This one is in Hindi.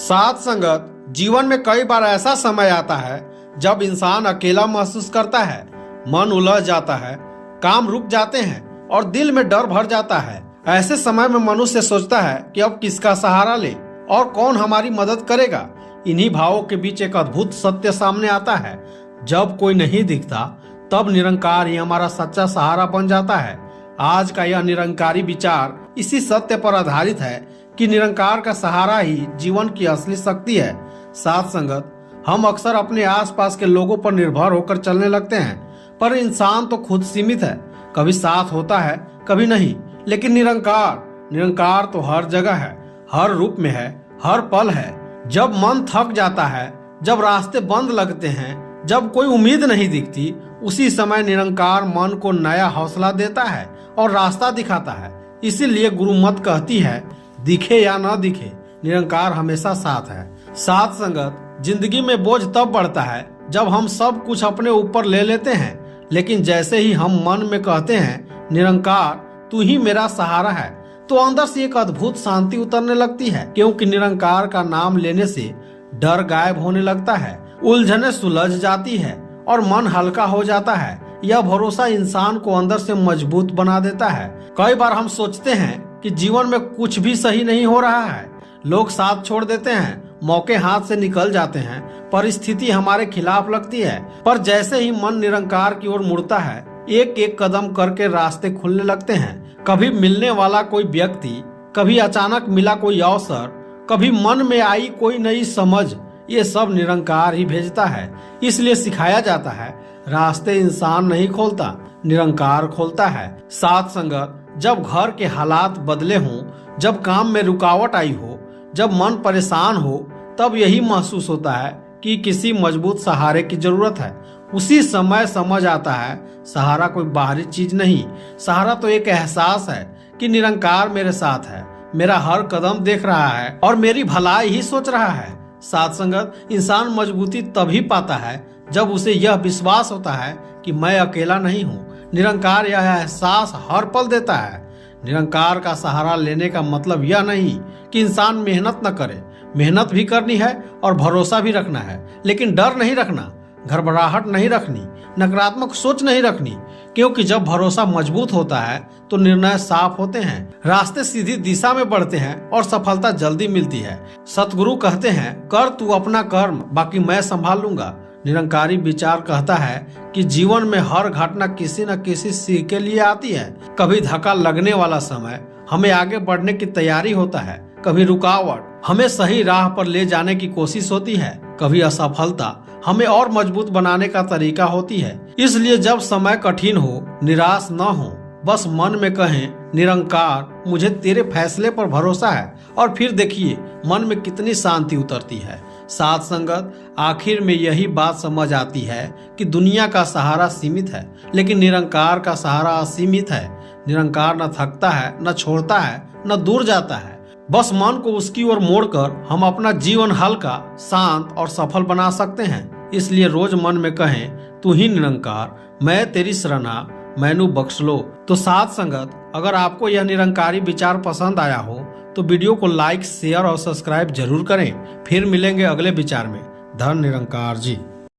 साथ संगत जीवन में कई बार ऐसा समय आता है जब इंसान अकेला महसूस करता है, मन उलझ जाता है, काम रुक जाते हैं और दिल में डर भर जाता है। ऐसे समय में मनुष्य सोचता है कि अब किसका सहारा ले और कौन हमारी मदद करेगा। इन्हीं भावों के बीच एक अद्भुत सत्य सामने आता है। जब कोई नहीं दिखता तब निरंकार ही हमारा सच्चा सहारा बन जाता है। आज का यह निरंकारी विचार इसी सत्य पर आधारित है कि निरंकार का सहारा ही जीवन की असली शक्ति है। साथ संगत, हम अक्सर अपने आसपास के लोगों पर निर्भर होकर चलने लगते हैं, पर इंसान तो खुद सीमित है। कभी साथ होता है, कभी नहीं। लेकिन निरंकार तो हर जगह है, हर रूप में है, हर पल है। जब मन थक जाता है, जब रास्ते बंद लगते हैं, जब कोई उम्मीद नहीं दिखती, उसी समय निरंकार मन को नया हौसला देता है और रास्ता दिखाता है। इसीलिए गुरुमत कहती है, दिखे या न दिखे, निरंकार हमेशा साथ है। साथ संगत, जिंदगी में बोझ तब बढ़ता है जब हम सब कुछ अपने ऊपर ले लेते हैं, लेकिन जैसे ही हम मन में कहते हैं निरंकार तू ही मेरा सहारा है, तो अंदर से एक अद्भुत शांति उतरने लगती है। क्योंकि निरंकार का नाम लेने से डर गायब होने लगता है, उलझने सुलझ जाती है और मन हल्का हो जाता है। यह भरोसा इंसान को अंदर से मजबूत बना देता है। कई बार हम सोचते हैं कि जीवन में कुछ भी सही नहीं हो रहा है, लोग साथ छोड़ देते हैं, मौके हाथ से निकल जाते हैं, परिस्थिति हमारे खिलाफ लगती है। पर जैसे ही मन निरंकार की ओर मुड़ता है, एक एक कदम करके रास्ते खुलने लगते हैं। कभी मिलने वाला कोई व्यक्ति, कभी अचानक मिला कोई अवसर, कभी मन में आई कोई नई समझ, ये सब निरंकार ही भेजता है। इसलिए सिखाया जाता है, रास्ते इंसान नहीं खोलता, निरंकार खोलता है। साथ संगत, जब घर के हालात बदले हों, जब काम में रुकावट आई हो, जब मन परेशान हो, तब यही महसूस होता है कि किसी मजबूत सहारे की जरूरत है। उसी समय समझ आता है, सहारा कोई बाहरी चीज नहीं, सहारा तो एक एहसास है कि निरंकार मेरे साथ है, मेरा हर कदम देख रहा है और मेरी भलाई ही सोच रहा है। साथ संगत, इंसान मजबूती तभी पाता है जब उसे यह विश्वास होता है कि मैं अकेला नहीं हूँ। निरंकार यह एहसास हर पल देता है। निरंकार का सहारा लेने का मतलब यह नहीं कि इंसान मेहनत न करे, मेहनत भी करनी है और भरोसा भी रखना है, लेकिन डर नहीं रखना, घबराहट नहीं रखनी, नकारात्मक सोच नहीं रखनी। क्योंकि जब भरोसा मजबूत होता है तो निर्णय साफ होते हैं, रास्ते सीधी दिशा में बढ़ते हैं और सफलता जल्दी मिलती है। सतगुरु कहते हैं, कर तू अपना कर्म, बाकी मैं संभाल लूंगा। निरंकारी विचार कहता है कि जीवन में हर घटना किसी न किसी सीख के लिए आती है। कभी धक्का लगने वाला समय हमें आगे बढ़ने की तैयारी होता है, कभी रुकावट हमें सही राह पर ले जाने की कोशिश होती है, कभी असफलता हमें और मजबूत बनाने का तरीका होती है। इसलिए जब समय कठिन हो, निराश न हो, बस मन में कहें, निरंकार मुझे तेरे फैसले पर भरोसा है, और फिर देखिए मन में कितनी शांति उतरती है। साथ संगत, आखिर में यही बात समझ आती है कि दुनिया का सहारा सीमित है, लेकिन निरंकार का सहारा असीमित है। निरंकार न थकता है, न छोड़ता है, न दूर जाता है। बस मन को उसकी ओर मोड़कर हम अपना जीवन हल्का, शांत और सफल बना सकते हैं। इसलिए रोज मन में कहें, तू ही निरंकार, मैं तेरी शरणा, मैनू बख्श लो। तो साथ संगत, अगर आपको यह निरंकारी विचार पसंद आया हो तो वीडियो को लाइक, शेयर और सब्सक्राइब जरूर करें। फिर मिलेंगे अगले विचार में। धन निरंकार जी।